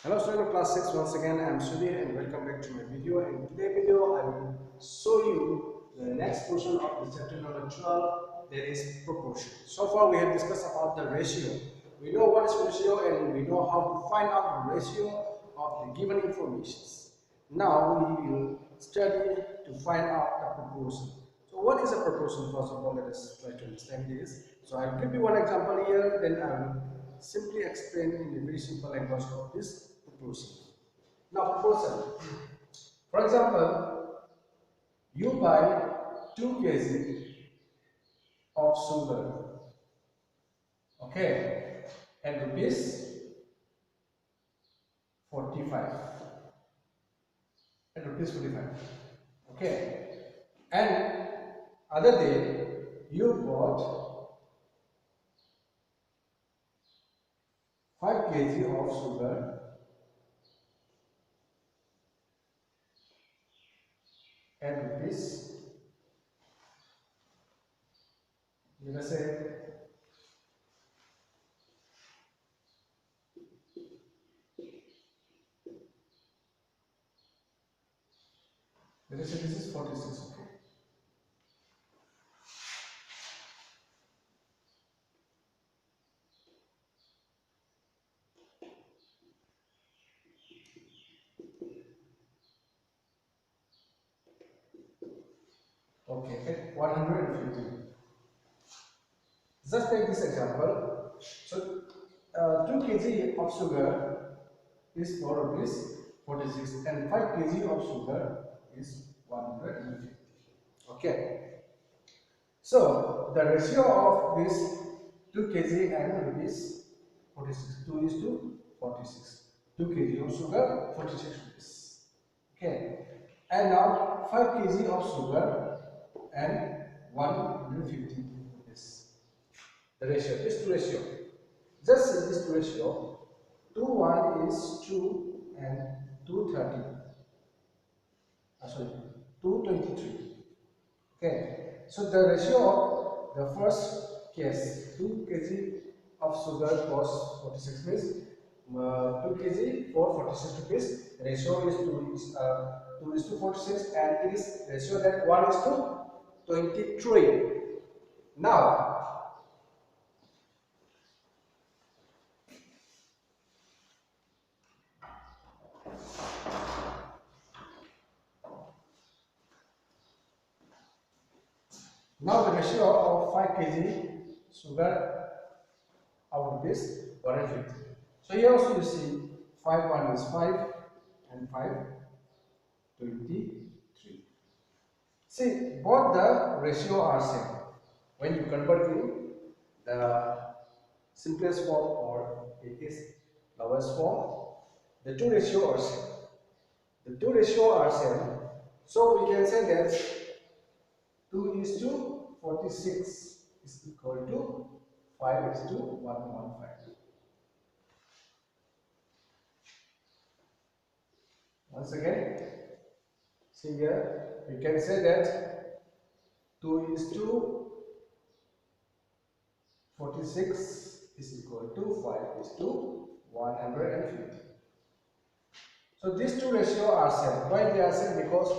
Hello student of class 6, once again I am Sudhir and welcome back to my video. In today's video I will show you the next portion of the chapter number 12, that is proportion. So far we have discussed about the ratio. We know what is ratio and we know how to find out the ratio of the given informations. Now we will study to find out the proportion. So what is a proportion? First of all, let us try to understand this. So I will give you one example here, then I will simply explain in a very simple language of this proportion. Now proportion. For example, you buy 2 kg of sugar, okay, and rupees 45, and rupees 45, okay, and other day you bought 5 kg of sugar and rupees, let us say, this is 46, okay. Okay, at 150. Just take this example. So, 2 kg of sugar is for rupees 46 and 5 kg of sugar is 150. Okay. So, the ratio of this 2 kg and rupees 46, 2 is to 46. 2 kg of sugar, 46 rupees. Okay. And now 5 kg of sugar and 150 rupees. The ratio, this ratio. Just see this ratio. 2 1 is 2 and 230. Sorry, 223. Okay. So the ratio of the first case, 2 kg of sugar costs 46 rupees. 2 kg for 46 rupees. Ratio is 2 is to 46, and it is ratio that 1 is to 23. Now, the ratio of 5 kg sugar out of this 150. So here also you see 5 1 is 5 and 5 23. See, both the ratio are same. When you convert in the simplest form or it is lowest form, the two ratio are same. The two ratio are same. So we can say that 2 is to 46 is equal to 5 is to 115. Once again, see here, we can say that 2 is to 46 is equal to 5 is to 150. So these two ratios are same. Why they are same? Because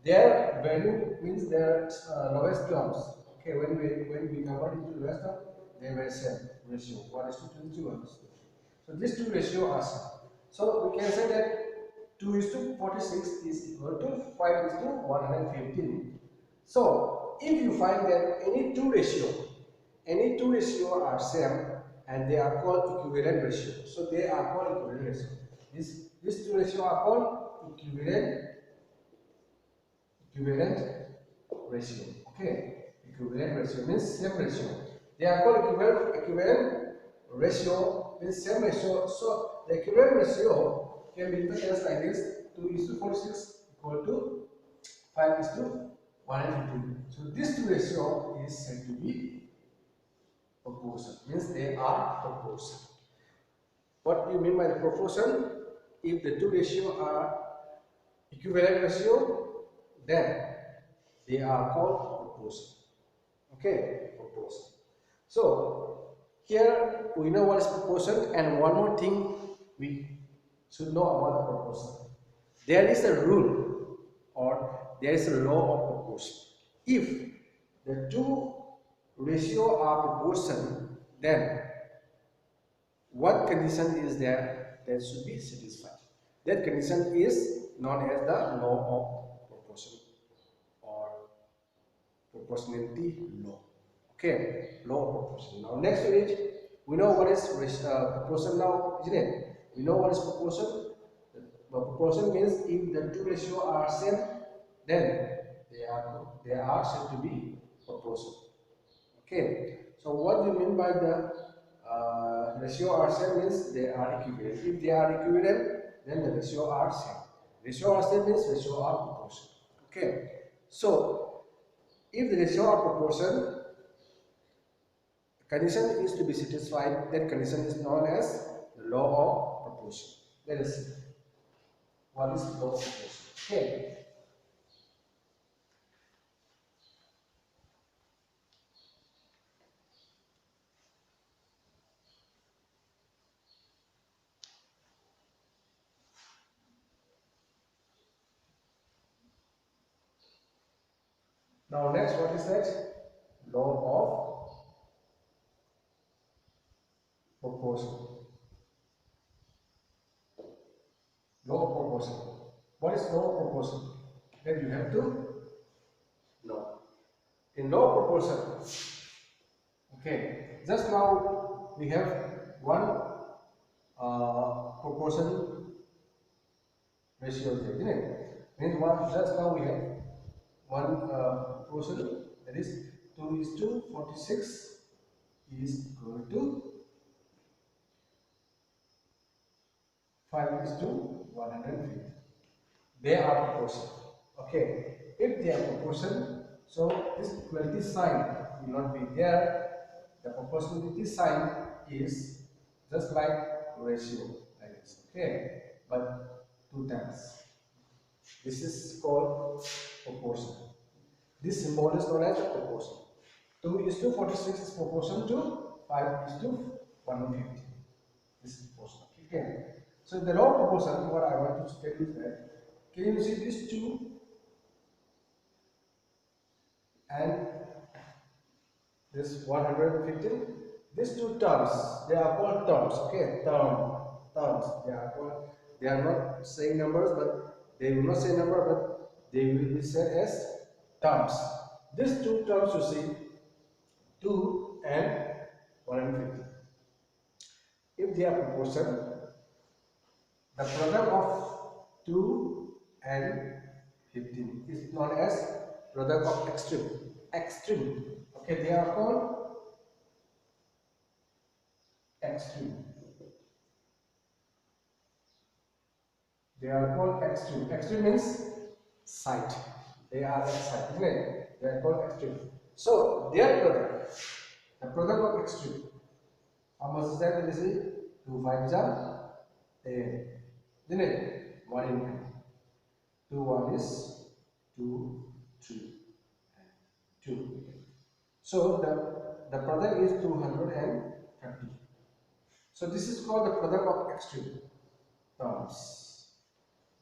their value means their lowest terms. Okay, when we convert into lowest term, they were same ratio. 1 is to 22. So these two ratios are same. So we can say that 2 is to 46 is equal to 5 is to 115. So if you find that any two ratio are same and they are called equivalent ratio. So they are called equivalent ratio. These two ratio are called equivalent ratio. Okay, equivalent ratio means same ratio. They are called equivalent ratio means same ratio. So the equivalent ratio can be written as like this: 2 is to 46 equal to 5 is to 150. So this two ratio is said to be proportion. Means they are proportion. What do you mean by the proportion? If the two ratio are equivalent ratio, then they are called proportion. Okay, proportion. So here we know what is proportion, and one more thing we should know about the proportion. There is a rule or there is a law of proportion. If the two ratio are proportional, then what condition is there that should be satisfied? That condition is known as the law of proportion or proportionality law. Okay, law of proportion. Now next to it, we know what is proportion now, isn't it? We know what is proportion. The proportion means if the two ratios are same, then they are said to be proportion. Okay, so what do you mean by the ratio are same means they are equivalent. If they are equivalent, then the ratio are same. Ratio are same means ratio are proportion. Okay, so if the ratio are proportion, condition is to be satisfied. That condition is known as the law of proportion. Let us see what is law of proportion. Okay. Now next, what is that? Law of proportion. Law of proportion. What is law of proportion? Then you have to know. In law of proportion, okay, just now we have one proportion ratio there, isn't it? Means one, just now we have one proportion, that is 2:46 is equal to 5:150. They are proportion. Okay, if they are proportion, so this equality sign will not be there. The proportionality sign is just like ratio, like this. Okay, but two times. This is called proportion. This symbol is known as the proportion. 2:46 is proportion to 5:150. This is proportion. Okay. So the law of proportion, what I want to tell you is that, can you see these two and this 115? These two terms, they are called terms. Okay, terms. They are not saying numbers, but they will not say number, but they will be said as terms. These two terms you see, 2 and 150. If they are proportion, the product of 2 and 15 is known as product of extreme. Extreme. Okay, they are called extreme. They are called extreme. Extreme means side. They are at side, isn't it? They are called extreme. So their product, the product of extreme. How much is that? Let us see. 2 5 are 10. Isn't it? 1 in 10. 2 1 is 2 3 and 2. So the product is 230. So this is called the product of extreme terms.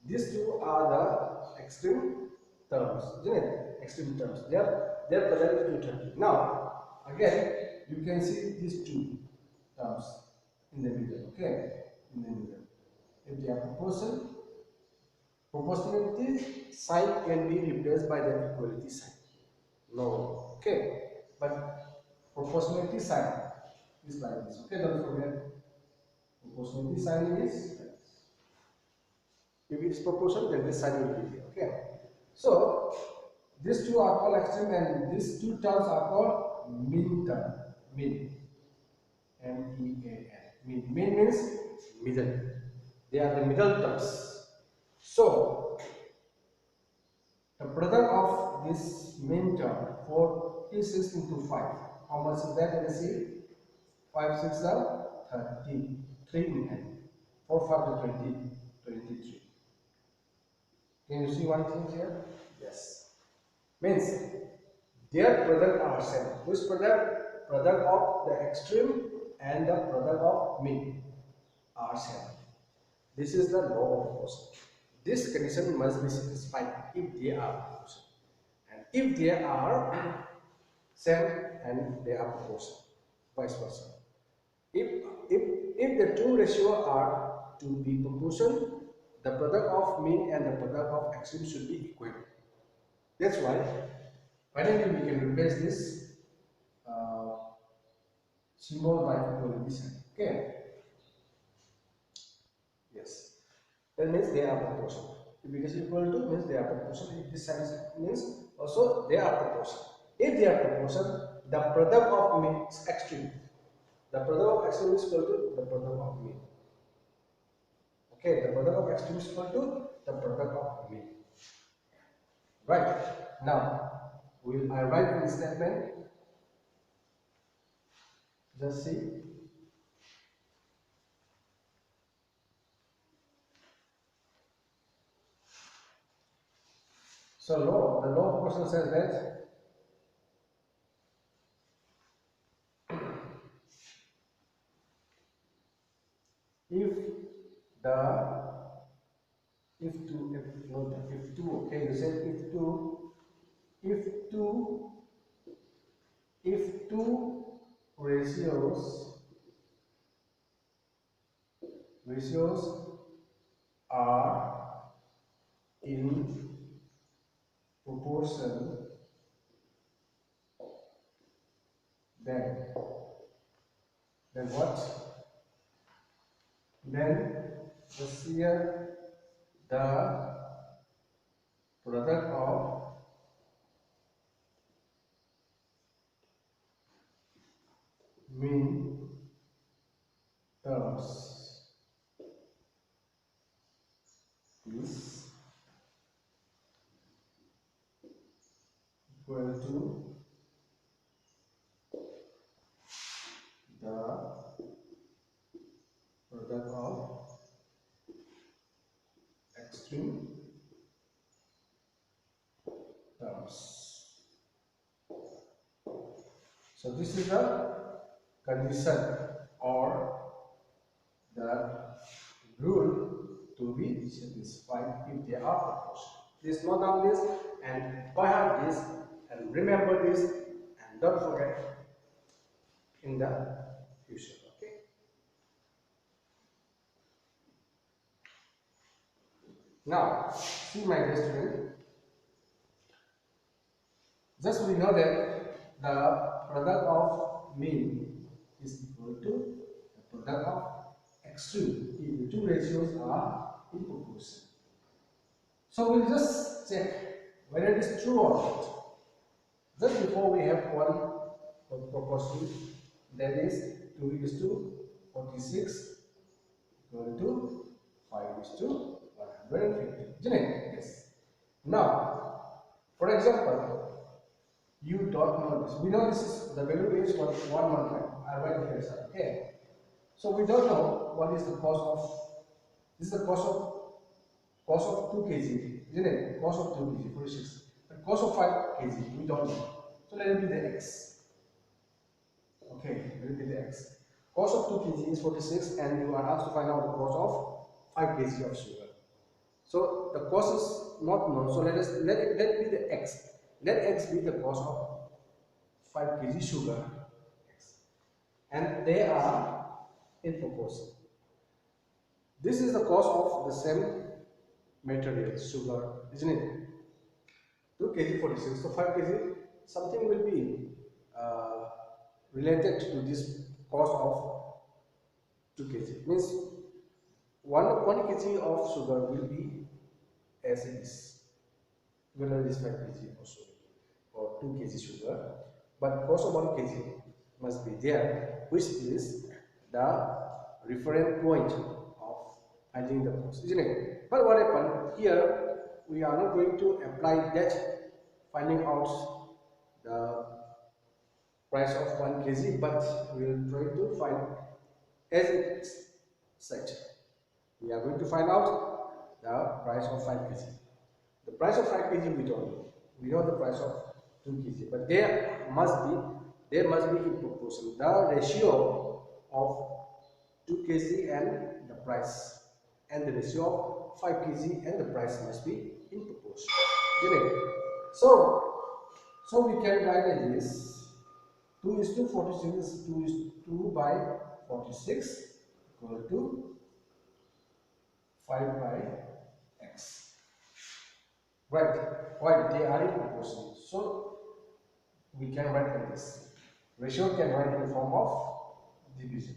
These two are the extreme terms, isn't it? Extreme terms. Their product is 230. Now again you can see these two terms in the middle. Okay, in the middle. If they are proportionality sign can be replaced by the equality sign. No. Okay. But proportionality sign is like this. Okay, don't forget. Proportionality sign is like this. If it is proportional, then this sign will be here. Okay. So these two are called extreme and these two terms are called mean term. Mean. M-E-A-N. Mean. Mean means middle. They are the middle terms. So the product of this mean term, 46 into 5. How much is that? Let us see. 5 6 are 30. 3 in hand. 4 5 are 20. 23. Can you see one thing here? Yes. Means their product are same. Which product? Product of the extreme and the product of mean are same. This is the law of proportion. This condition must be satisfied if they are proportion, and if they are same and they are proportion, vice versa. If if if the two ratios are to be proportion, the product of mean and the product of extreme should be equal. That's why finally we can replace this symbol by equality sign. Okay. Yes. That means they are proportional. If it is equal to means they are proportional. If this sign means also they are proportional. If they are proportional, the product of mean is extreme. The product of extreme is equal to the product of mean. Okay, the product of extreme is equal to the product of mean. Right. Now, will I write in the statement? Just see. So the law of proportion says that if the if two, okay, you said if two if two ratios are in proportion, then what? Then just here the product of mean terms is equal to the product of extreme terms. So this is the condition or the rule to be satisfied if they are proportional. Please note down this and by heart this and remember this and don't forget in the future. Okay. Now, see my dear student. Just we know that the product of mean is equal to the product of extreme if the two ratios are in proportion. So we'll just check whether it is true or not. Just before we have one proportion, that is 2 is to 46 equal to 5 is to 150. Isn't it? Yes. Now, for example, you don't know this. We know this is the value is 115. I write here, sir. Okay. So we don't know what is the cost of. This is the cost of 2 kg, isn't it? Cost of 2 kg, 46. The cost of 5 kg, we don't know. So let it be the x. Okay, let it be the x. Cost of 2 kg is 46, and you are asked to find out the cost of 5 kg of sugar. So the cost is not known. So let it be the x. Let x be the cost of 5 kg sugar, and they are in proportion. This is the cost of the same material, sugar, isn't it? 2 kg 46, so 5 kg, something will be related to this cost of 2 kg. Means 1 kg of sugar will be as it is, whether it is 5 kg or so, or 2 kg sugar, but cost of 1 kg must be there, which is the reference point of finding the cost, isn't it? But what happened here, we are not going to apply that finding out the price of 1 kg, but we are trying to find as it's such. We are going to find out the price of 5 kg. The price of 5 kg we don't know. We know the price of 2 kg, but there must be in proportion the ratio of 2 kg and the price. and the ratio of 5 kg and the price must be in proportion. Isn't it? So we can write like this: 2 is to 46 is 2 is 2 by 46 equal to 5 by x. Right? Why? They are in proportion. So we can write like this. Ratio can write in the form of division.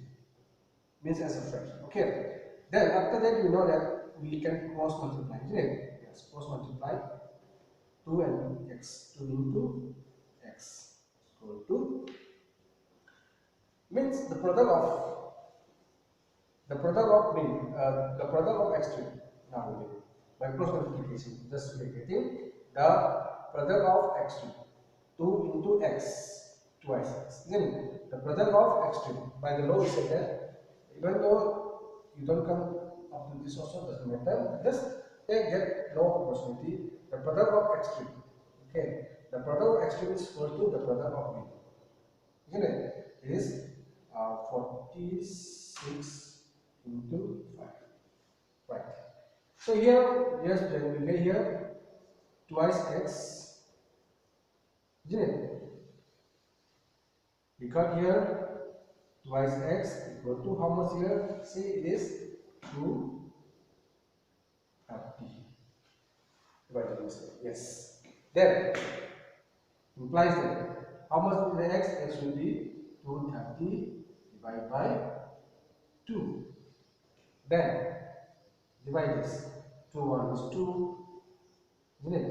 Means as a fraction. Okay. Then after that, you know that we can cross multiply, isn't it? Yes, cross multiply 2 and x. 2 into x equal to, means the product of the product of extreme. Now we by cross multiplication, just we are getting the product of extreme. 2 into x twice x. Then the product of extreme. By the law we said that even though you don't come up to this also doesn't matter. Just take that law of proportionality. The product of extreme. Okay. The product of extreme is equal to the product of mean. Isn't it? It is 46 into 5. Right. So here, yes, then we get here twice x. Isn't it? We got here twice x equal to how much here? See, it is 230. Divided by yes. Then implies that how much will be the x? X will be 230 divided by 2. Then divide this. 2 1 is 2. Isn't it?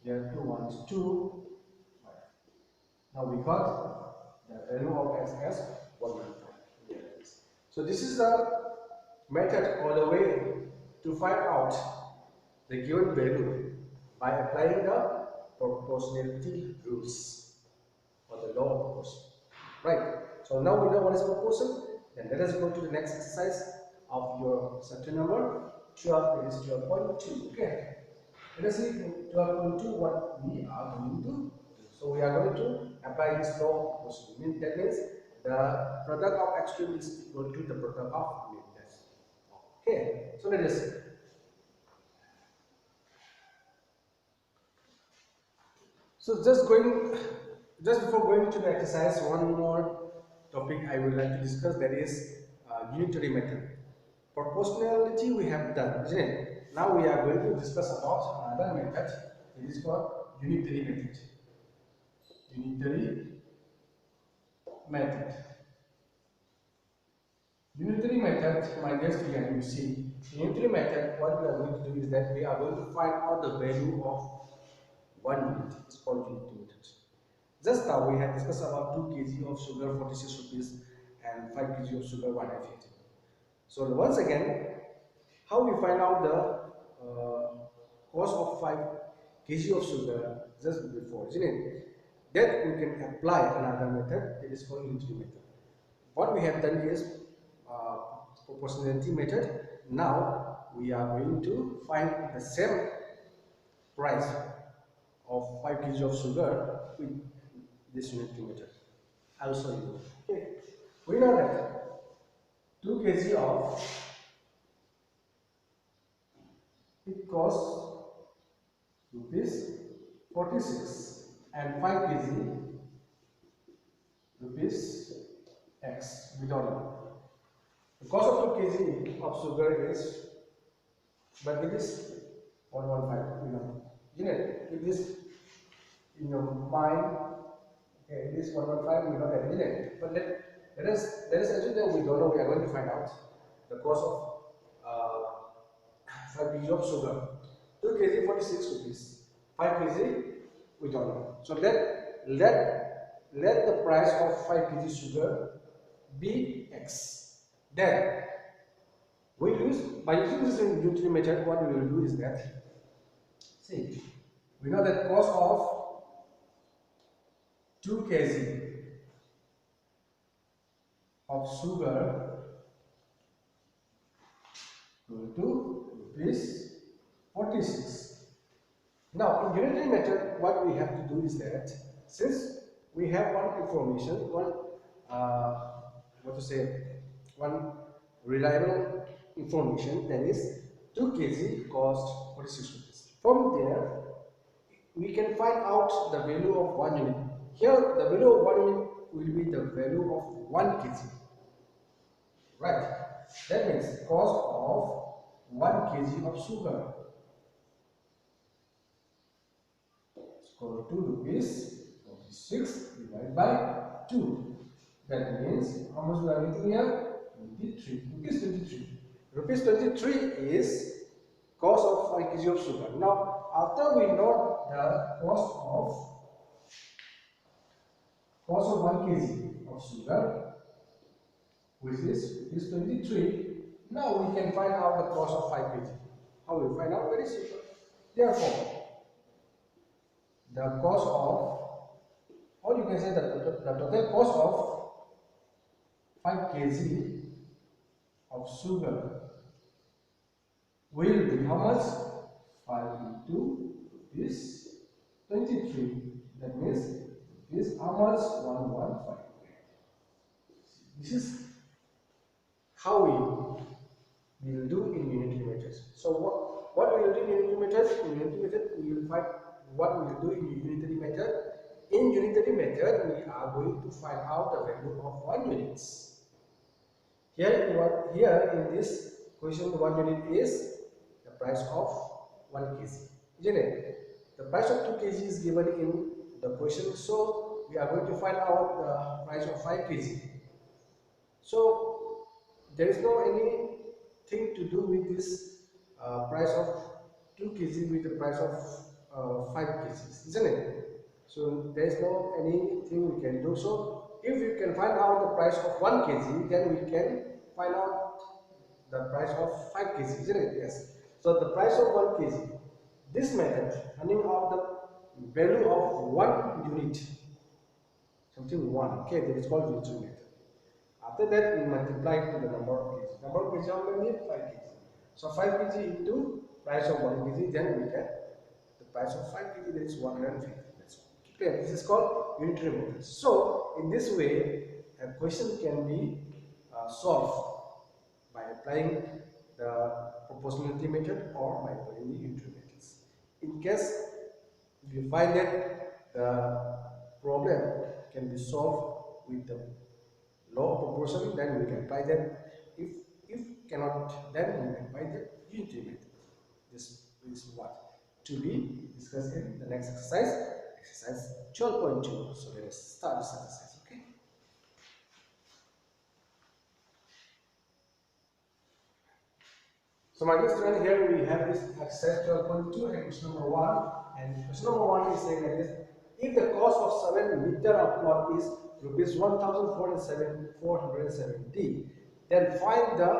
Here 2 1 is 2. Now we got the value of x as 115. So this is the method or the way to find out the given value by applying the proportionality rules or the law of proportion. Right. So now we know what is proportion. Then let us go to the next exercise of your section number 12. It is 12.2. Okay. Let us see 12.2 what we are going to do. So we are going to apply this law of proportion. That means the product of extreme is equal to the product of mean. Okay. So let us see. So just before going to the exercise, one more topic I would like to discuss, that is unitary method. Proportionality we have done, isn't it? Now we are going to discuss about another method. It is called unitary method. Unitary method. Unitary method, my dear student, you see, unitary method, what we are going to do is that we are going to find out the value of 1 unit. It's called unitary method. Just now we had discussed about 2 kg of sugar, 46 rupees, and 5 kg of sugar, 150. So once again, how we find out the cost of 5 kg of sugar just before, isn't it? That we can apply another method. It is called unitary method. What we have done is proportionality method. Now we are going to find the same price of 5 kg of sugar with this unitary method. I'll show you. Okay. We know that 2 kg of it costs rupees 46 and 5 kg rupees x. We don't know. The cost of 2 kg of sugar is, but it is 115. You know, isn't it? It is in your mind. Okay, it is 115. We know that, isn't it? But let us assume that we don't know. We are going to find out the cost of 5 kg of sugar. 2 kg 46 rupees. 5 kg we don't know. So let the price of 5 kg sugar be x. Then we use, by using this unitary method, what we will do is that, see, we know that cost of 2 kg of sugar equal to rupees 46. Now in unitary method, what we have to do is that, since we have one information, one reliable information, that is 2 kg cost 46 rupees. From there, we can find out the value of 1 unit. Here, the value of 1 unit will be the value of 1 kg. Right. That means cost of 1 kg of sugar is equal to rupees 46 divided by 2. That means how much we are getting here? 23. Rupees 23. Rupees 23 is cost of 1 kg of sugar. Now, after we know the cost of 1 kg of sugar, which is rupees 23, now we can find out the cost of 5 kg. How we find out? Very simple. Therefore, the cost of, or you can say that the total cost of 5 kg of sugar will be how much? 5 into rupees 23. That means is how much? 115. This is how we will do in unitary methods. So what we will do in unitary methods? In unitary method, we will find what we will do in unitary method. In unitary method, we are going to find out the value of 1 unit. Here in this question, 1 unit is the price of 1 kg, isn't it? The price of 2 kg is given in the question, so we are going to find out the price of 5 kg. So there is no anything to do with this price of 2 kg with the price of 5 kg, isn't it? So there is no anything we can do. So if we can find out the price of 1 kg, then we can find out the price of 5 kg, isn't it? Yes. So the price of 1 kg, this method, finding out the value of 1 unit, something 1, okay, that is called unitary method. After that, we multiply it to the number of kg. Number of kg how many? 5 kg. So 5 kg into price of 1 kg, then we get the price of 5 kg, that is 150. That's clear. This is called unitary method. So in this way, a question can be solved by applying the proportionality method or by applying the unitary methods. In case we find that the problem can be solved with the law of proportion, then we can apply that. If cannot, then we can apply the unitary method. This is what to be discussed in the next exercise 12.2. So let us start this exercise. Okay. So my dear student, here we have this exercise 12.2 and question number 1. And question number 1 is saying like this: if the cost of 7 meter of cloth is rupees 1,470, then find the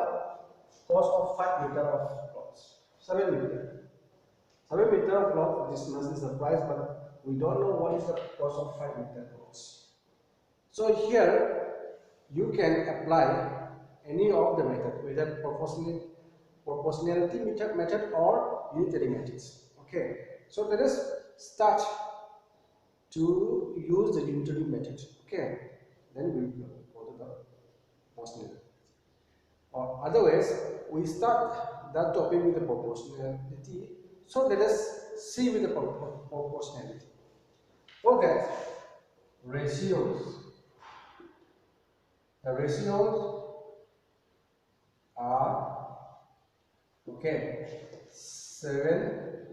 cost of 5 meter of cloth. 7 meter. 7 meter of cloth, this much is the price, but we don't know what is the cost of 5 meter cloth. So here you can apply any of the method, whether proportionality method or unitary methods. Okay, so let us start to use the unitary method. Okay, then we will go to the proportionality. Or otherwise, we start that topic with the proportionality. So let us see with the proportionality. For that, ratios. The ratios are okay. 7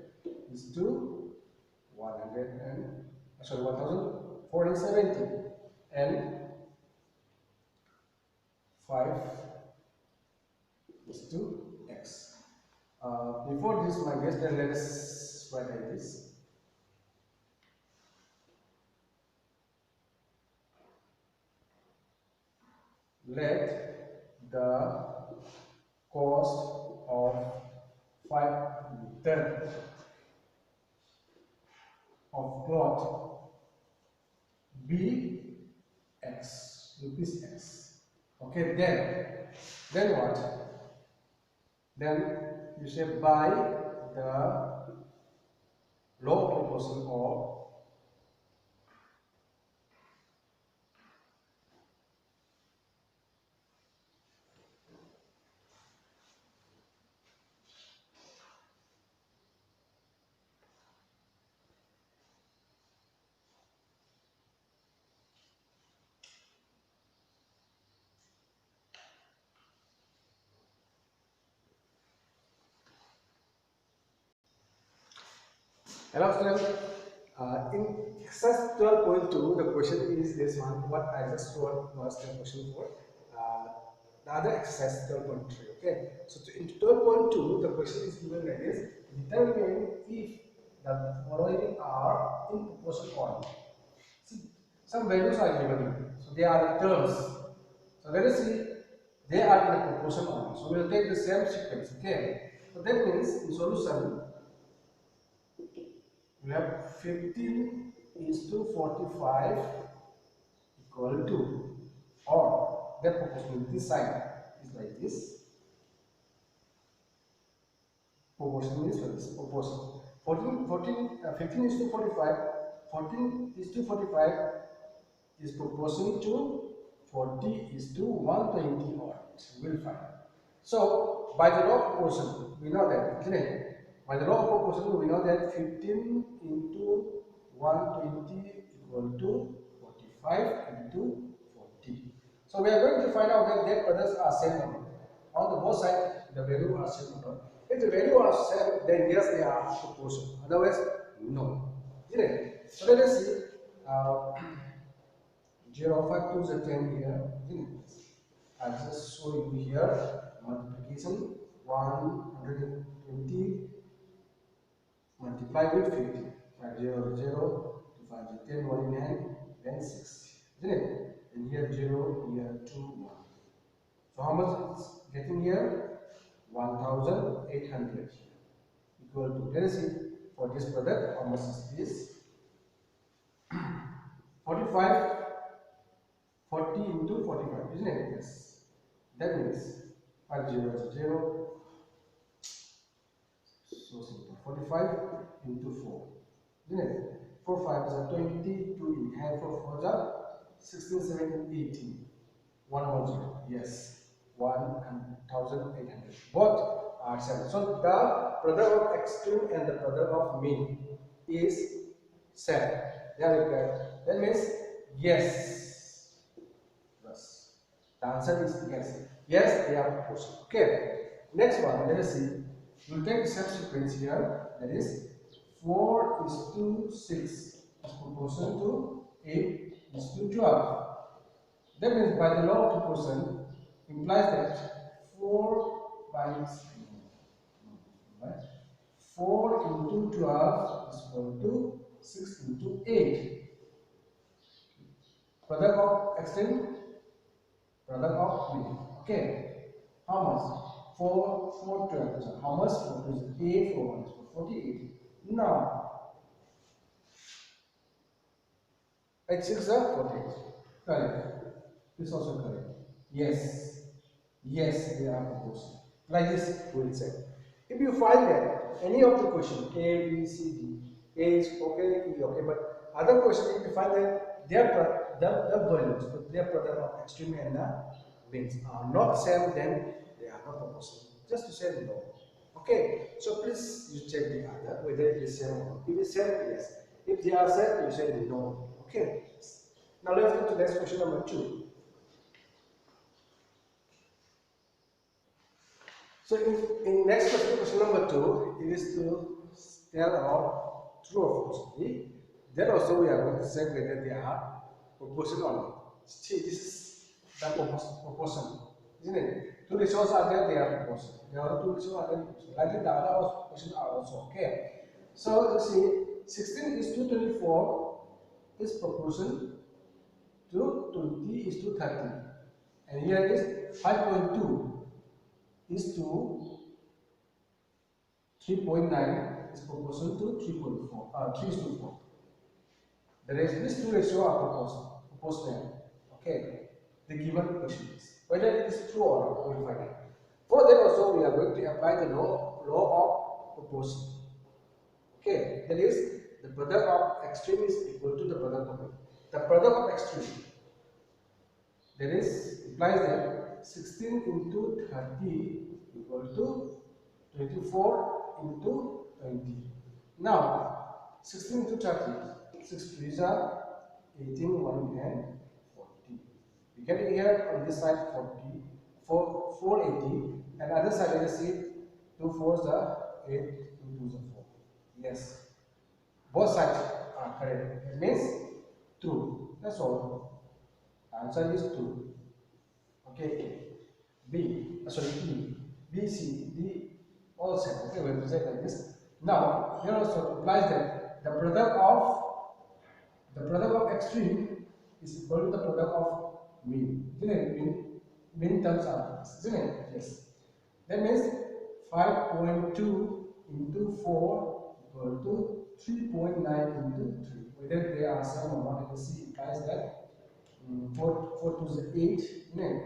is to 1470 and 5 is to x. Before this, my guest, then let us write like this. Let the cost of 5 meter of cloth be x, rupees x. Okay, then what? Then you say by the law of proportion or Hello students. In exercise 12.2, the question is this one. What I just wrote was the question for the other exercise 12.3. Okay. So in 12.2, the question is given like this. Determine if the following are in proportion only. See, some values are given. So they are the terms. So let us see. They are in the proportion only. So we will take the same sequence. Okay. So that means in solution we have 15 is to 45 equal to, or the proportionality sign is like this. Proportion means what is proportion. 15 is to 45, 14 is to 45 is proportional to 40 is to 120 odd. We'll find. So by the law of proportion, we know that, isn't it? By the law of proportion, we know that 15 into 120 equal to 45 into 40. So we are going to find out that their products are same or not. On the both sides, the value are same or not. If the value are same, then yes, they are proportional. Otherwise, no. Isn't it? So let us see. 0, 5 to the 10 here. I just show you here multiplication 120 multiply with 50. 5 0 0 to 5 10 1 in hand, then 6. Isn't it? And here 0, here 2 1. So how much is getting here? 1800 equal to, let us see for this product how much is this? 45 40 into 45, isn't it? Yes. That means 5 0 is 0. So simple. 45 into 4. Isn't it? 4 5 is a 20, 2 in hand, 4 4 is a 16, 17, 18. 110. Yes. 1800. Both are same. So the product of extreme and the product of mean is same. They are required. That means yes. Yes. The answer is yes. Yes, they are proportional. Okay. Next one, let us see. We'll take the subsequence here. That is 4 is to 6 is proportional to 8 is to 12. That means by the law of proportion implies that 4 by 4 into 12 is equal to 6 into 8. Product of extreme, product of mean. Okay. How much? 4 12. So how much? 4 is 8 for 1 is 48. Now, 8 6 are 48. Correct. This also correct. Yes. Yes, they are proportional. Like this, we will say. If you find that any of the question A, B, C, D, A is okay, E okay, but other question, if you find that the values, their product of extreme and the means are not same, then they are not proportional. Just to say no. Okay, so please you check the other whether it is same or not. If it is same, yes. If they are same, you say no. Okay. Now let's go to next question number 2. So in next question, question number 2, it is to tell about true or false. Then also we are going to check whether they are proportional or not. See, this is the proportion, isn't it? Two ratios are there, they are proportional. There are two ratios are there, proportional. Like the other question are also okay. So you see, 16 is to 24 is proportional to 20 is to 30. And here is 5.2 is to 3.9 is proportional to 3.4, 3 is to 4. The rest, these two ratio are proportional. Okay, the given equation is. Whether it is true or not, we will find out. For that also, we are going to apply the law of proportion. Okay, that is the product of extreme is equal to the product of mean. The product of extreme, that is implies that 16 into 30 equal to 24 into 20. Now, 16 into 30, 6 3s are 18, 1 and 40. We get it here on this side 40, 480, and other side let us see 2 4s are 8, 2 2s are 4. Yes. both sides are correct. It means true. That's all. Answer is true. Okay. Sorry, E, B, C, D, all set. Okay, we present like this. Now, here also implies that the product of extreme is equal to the product of mean. Isn't it? Mean terms are this, isn't it? Yes. That means 5.2 into 4 equal to 3.9 into 3. Whether they are same or not, you can see implies that 4 to the 8, isn't it?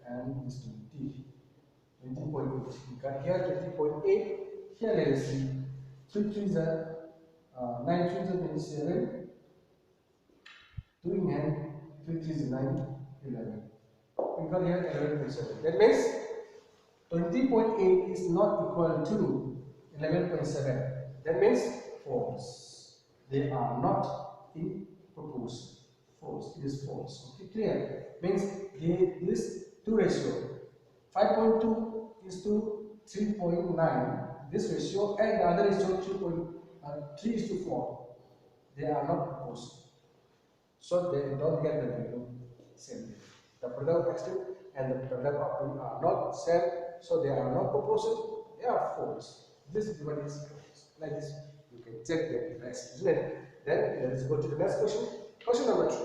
And this 20. 20.8. You got here 20.8. Here let us see. 3 3s are 9 3s are 27. 2 in hand, 3 3s are 9, 11. We got here 11.7. That means 20.8 is not equal to 11.7. That means false. They are not in proportion. False. It is false. Okay, clear? Means this two ratio 5.2 is to 3.9. This ratio and the other ratio 3 is to 4. They are not proportional. So they don't get the value same. The product of extreme and the product of mean are not same, so they are not proportional, they are false. This one is false. Like this, you can check the rest, isn't it? Then let us go to the next question. Question number 3.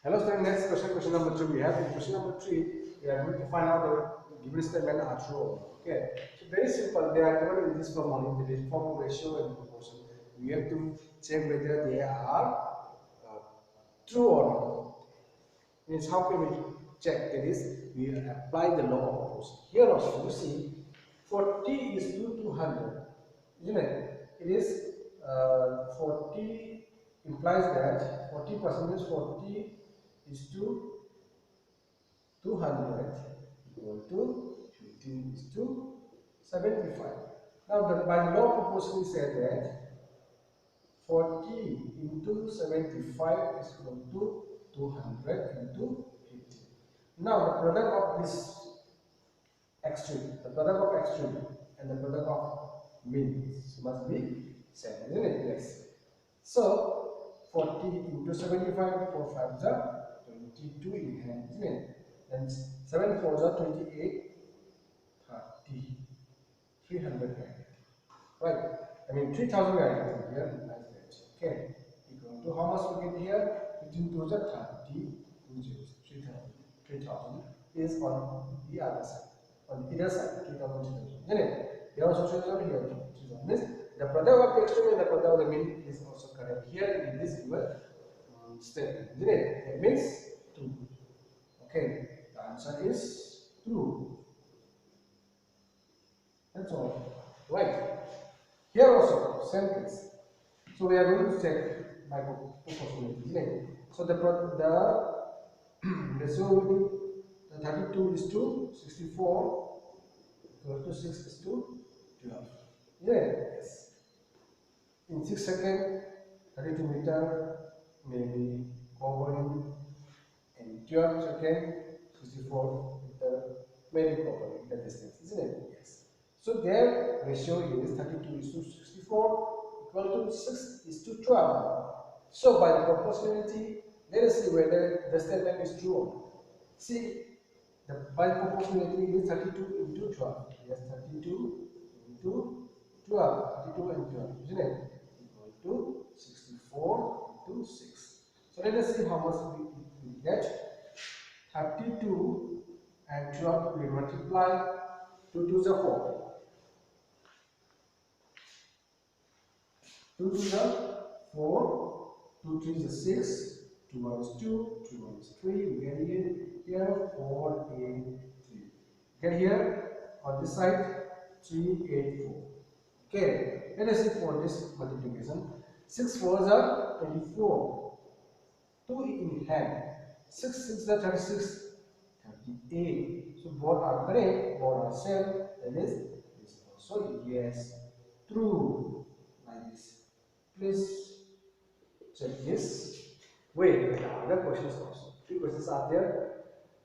Hello student, next question, question number 3. We have in question number 3, we are going to find out the given statement are true or not. Okay, so very simple. They are given in this form only, the form of ratio and proportion. We have to check whether they are true or not. Means how can we check? That is, we apply the law of proportion. Here also, you see, 40 is to 200, isn't it? It is 40 implies that 40% means 40 is to 200 equal to 15 is to 75. Now, by the law of proportion, we said that 40 into 75 is equal to 200 into 50. Now, the product of this extreme, the product of extreme and the product of means must be same, isn't it? Yes. So, 40 into 75, 4 5s are 22 in hand, isn't it? And 7 4s are 28, 30, 300 hand. Right? I mean 3000 hand here, like that. Okay. Equal to how much we get here? 15 2s are 30, 3000 is on the other side. On either side, 3000, isn't it? Here also 3000, here 3000. Means the product of the extreme and the product of the mean is also correct here in this given statement, isn't it? It means true. Okay, the answer is true. That's all. Right. Here also, same case. So we are going to check by proportionality, isn't it? So the ratio will be the 32 is to 64 equal to 6 is to 12. Yes. In 6 seconds, 32 meter may be covering. In 12 seconds, 64 meter may be covering the distance, isn't it? Yes. So their ratio is 32 is to 64 equal to 6 is to 12. So by the proportionality, let us see whether the statement is true or not. See, by proportionality it is 32 into 12. Yes, 32 into 12. 32 and 12, isn't it? Equal to 64 into 6. So let us see how much we get. 32 and 12 we multiply. 2 to the 4. 2 to the 4. 2 to the 6. 2 1 is 2. 2 1 is 3. We get here 4 8 3. Get here on this side 3 8 4. Okay, let us see for this multiplication. 6 4s are 24. 2 in hand. 6 6 are 36. 38. So both are correct, both are same. That is also yes, true. Like this. Please check this. Wait, there are other questions also. 3 questions are there.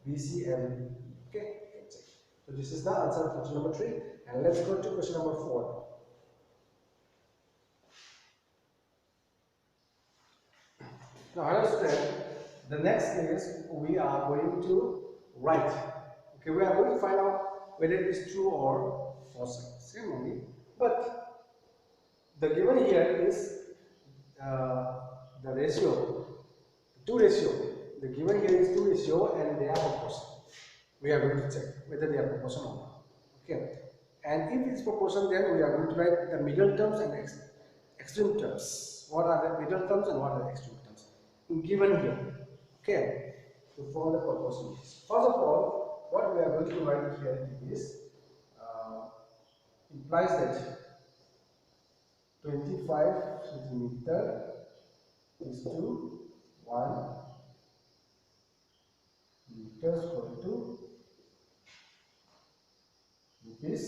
B, C, and E. Okay, check. So this is the answer of question number 3. And let's go to question number 4. Now, understand, the next is we are going to write. Okay, we are going to find out whether it is true or false. Same only. But the given here is the ratio, 2 ratio. The given here is 2 ratio and they are proportion. We are going to check whether they are proportion or not. Okay. And if it's proportion, then we are going to write the middle terms and extreme terms. What are the middle terms and what are the extreme terms? Given here. Okay. To form the proportion. First of all, what we are going to write here is implies that 25 centimeter is to 1 meter equal to rupees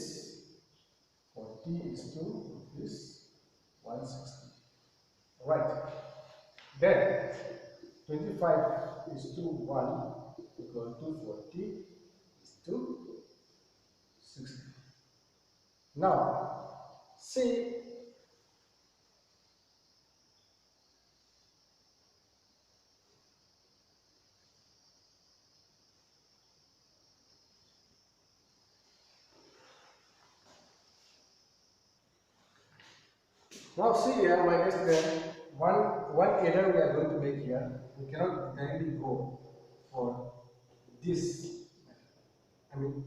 40 is to rupees 160. Right. Then 25 is to 1 equal to 40 is to 60. Now, see, here, my guess, then one error we are going to make here. We cannot directly go for this. I mean,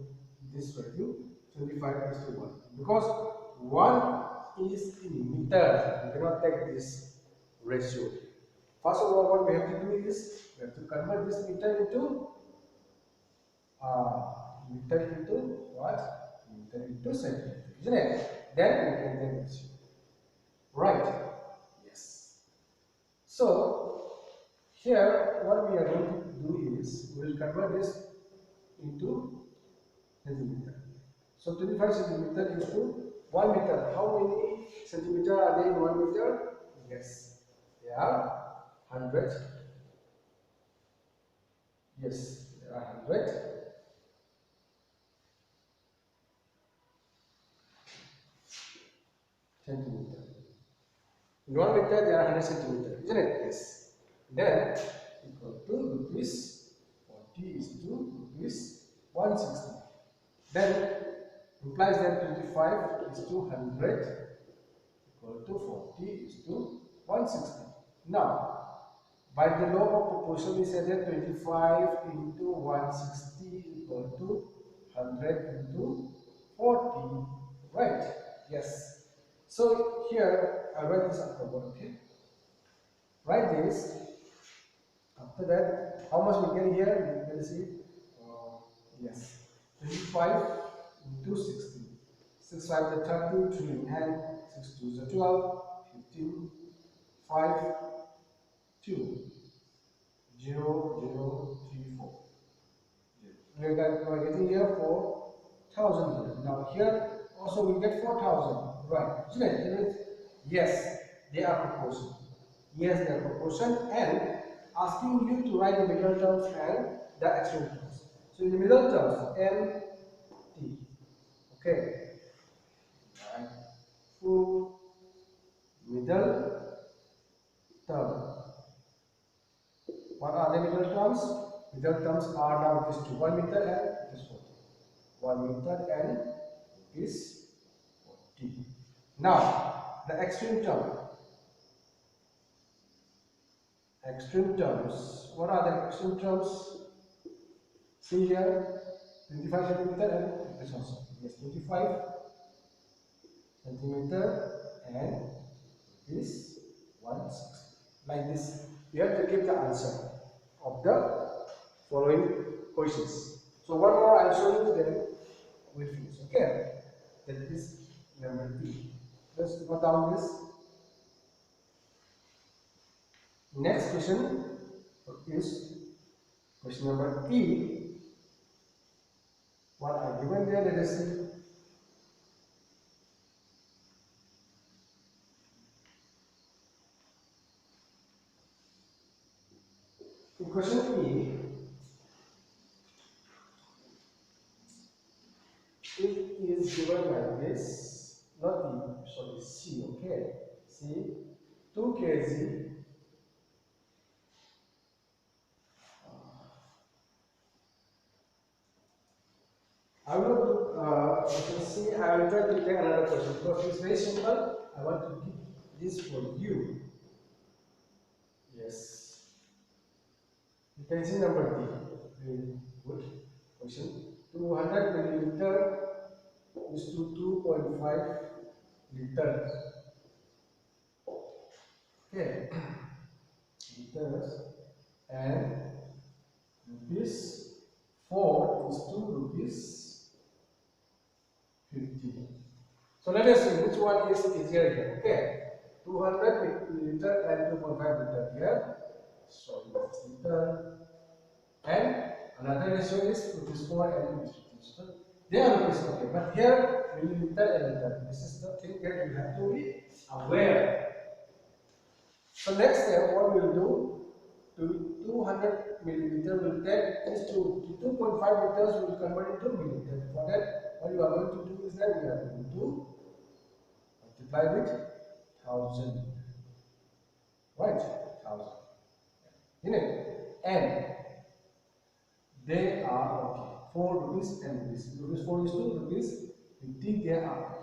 this value 25 is to 1 because 1 is in meter. We cannot take this ratio. First of all, what we have to do is we have to convert this meter into what? Meter into centimeter, isn't it? Then we can take this. Right? Yes. So here, what we are going to do is we will convert this into centimeter. So 25 centimeter is to 1 meter. How many centimeter are there in 1 meter? Yes, they are 100. Yes, there are 100 centimeter. In 1 meter there are 100 centimeter, isn't it? Yes. Then equal to rupees 40 is to rupees 160. Then implies that 25 is to 100 equal to 40 is to 160. Now, by the law of proportion, we said that 25 into 160 equal to 100 into 40. Right? Yes. So here, I write this afterward, okay? Write this. After that, how much we get here? We can see, yes, 25 into 60. 6 5 is 30, 3 and 6 2 is 12, 15, 5, 2, 0, 0, 3, 4. We are getting here 4,000 here. Now here also we get 4,000. Right. Isn't it? Yes, they are proportion. Yes, they are proportion and asking you to write the middle terms and the extreme terms. So in the middle terms, M, T. Okay. Right. Full middle term. What are the middle terms? Middle terms are now it is to 1 meter and it is 40. 1 meter and it is 40. Now, the extreme term. Extreme terms. What are the extreme terms? See here, 25 centimeter and this also. Yes, 25 centimeter and this 160. Like this. You have to give the answer of the following questions. So one more I'll show you, then we'll finish. Okay? That is number E. Let's go down this. Next question is question number E. What are given there? Let us see. In question E, it is given like this, not E, sorry, C, okay? C, 2 kg. I will not do, you can see, I will try to take another question because it's very simple. I want to give this for you. Yes. You can see number D. Very good question. 200 milliliter is to 2.5 liters. Okay. Liters. And rupees 4 is to rupees 50. So let us see which one is easier here. Okay. 200 milliliter and 2.5 liter here. So it's liter. And another ratio is rupees 4 and rupees 50. So they are rupees, okay. But here milliliter and liter. This is the thing that you have to be aware. So next step, what we will do, to 200 milliliter will take is to 2.5 liters we will convert into milliliter. For that, what you are going to do is that we are going to multiply with 1000, right? 1000, isn't it? And they are okay. 4 rupees and rupees. Rupees 4 is to rupees 50. They are okay.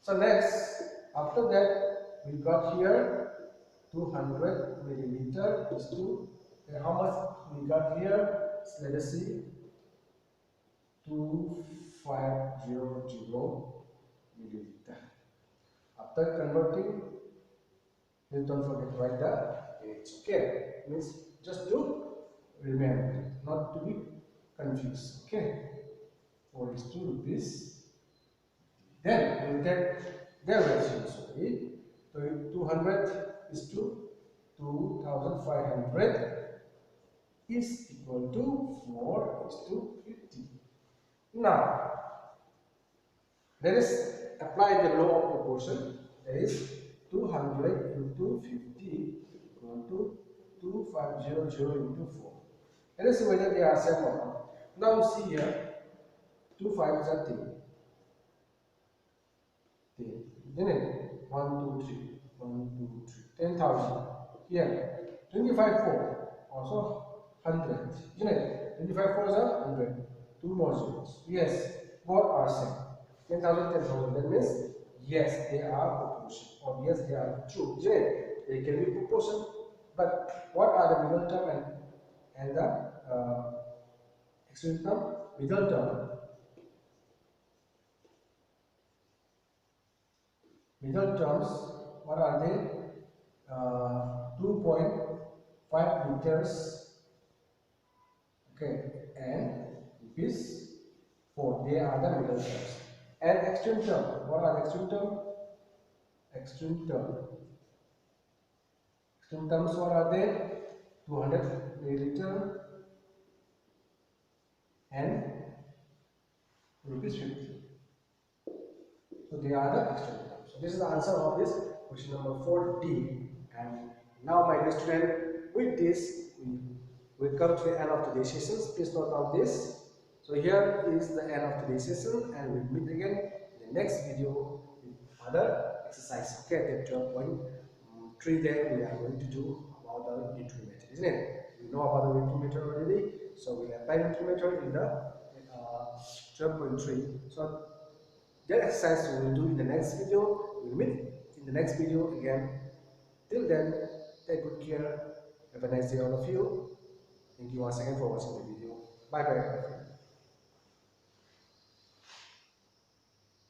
So next, after that, we got here 200 milliliter is to how much we got here. So let us see, 2500 milliliter. After converting, please don't forget to write the units. Okay, means just to remember, not to be confused. Okay, 4 is 2 rupees. Then we will take their ratio. Sorry, so 200 is to 2500 is equal to 4 is to 50. Now, let us apply the law of proportion. That is 200 into 50 equal to 2500 into 4. Let us see whether they are same or not. Now you see here, 2 5s are 10. 10. Isn't it? 1, 2, 3. 1, 2, 3. 10,000. Here, 25 4. Also 100. Isn't it? 25 4 is 100. 2 more zeros. Yes, both are same. 10,000, 10,000. That means yes, they are proportion. Or yes, they are true. Isn't it? They can be proportion. But what are the middle term and the extreme term? Middle term. Middle terms, what are they? 2.5 liters, okay, and rupees 4. They are the middle terms. And extreme term, what are the extreme term? Extreme term. Extreme terms, what are they? 200 milliliter and rupees 50. So they are the extreme terms. So this is the answer of this question number 4D. And now, my dear student, with this we come to the end of today's session. Please note down this. So here is the end of today's session, and we'll meet again in the next video with other exercise. Okay, the 12.3 there we are going to do about the Newton method, isn't it? We know about the Newton method already, so we'll apply Newton method in the 12.3. So that exercise we will do in the next video. We'll meet in the next video again. Till then, take good care. Have a nice day, all of you. Thank you once again for watching the video. Bye bye.